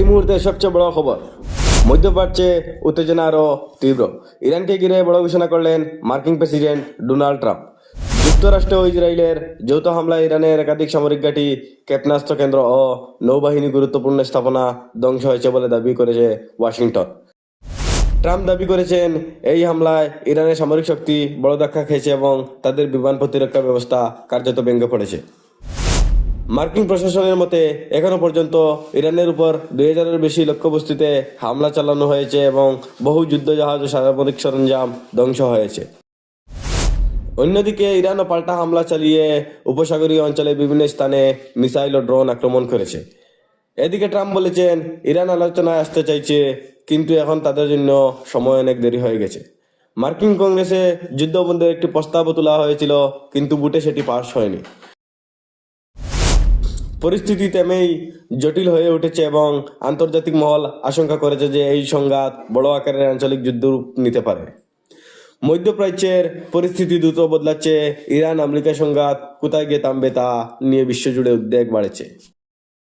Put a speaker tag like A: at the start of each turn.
A: এই মুহূর্তে সবচেয়ে বড় খবর, মধ্যপ্রাচ্যে উত্তেজনা আরও তীব্র। ইরানকে ঘিরে বড় ঘোষণা করলেন মার্কিন প্রেসিডেন্ট ডোনাল্ড ট্রাম্প। যুক্তরাষ্ট্র ও ইসরায়েলের যৌথ হামলায় ইরানের একাধিক সামরিক ঘাঁটি, ক্ষেপণাস্ত্র কেন্দ্র ও নৌবাহিনী গুরুত্বপূর্ণ স্থাপনা ধ্বংস হয়েছে বলে দাবি করেছে ওয়াশিংটন। ট্রাম্প দাবি করেছেন, এই হামলায় ইরানের সামরিক শক্তি বড় ধাক্কা খেয়েছে এবং তাদের বিমান প্রতিরক্ষা ব্যবস্থা কার্যত ভেঙে পড়েছে। মার্কিন প্রশাসনের মতে এখনো পর্যন্ত ইরানের উপর 2000-এর বেশি লক্ষ্যবস্তুতে হামলা চালানো হয়েছে এবং বহু যুদ্ধজাহাজ ও সামরিক সরঞ্জাম ধ্বংস হয়েছে। অন্যদিকে ইরানও পাল্টা হামলা চালিয়ে উপসাগরীয় অঞ্চলে বিভিন্ন স্থানে মিসাইল ও ড্রোন আক্রমণ করেছে। এদিকে ট্রাম্প বলেছেন, ইরান আলোচনায় আসতে চাইছে, কিন্তু এখন তাদের জন্য সময় অনেক দেরি হয়ে গেছে। মার্কিন কংগ্রেসে যুদ্ধবন্ধের একটি প্রস্তাবও তোলা হয়েছিল, কিন্তু ভোটে সেটি পাস হয়নি। পরিস্থিতি তেমনি জটিল হয়ে উঠেছে এবং আন্তর্জাতিক মহল আশঙ্কা করেছে যে এই সংঘাত বড় আকারের আঞ্চলিক যুদ্ধ রূপ নিতে পারে। মধ্যপ্রাচ্যের পরিস্থিতি দ্রুত বদলাচ্ছে। ইরান আমেরিকা সংঘাত কোথায় গিয়ে থামবে তা নিয়ে বিশ্বজুড়ে উদ্বেগ বাড়ছে।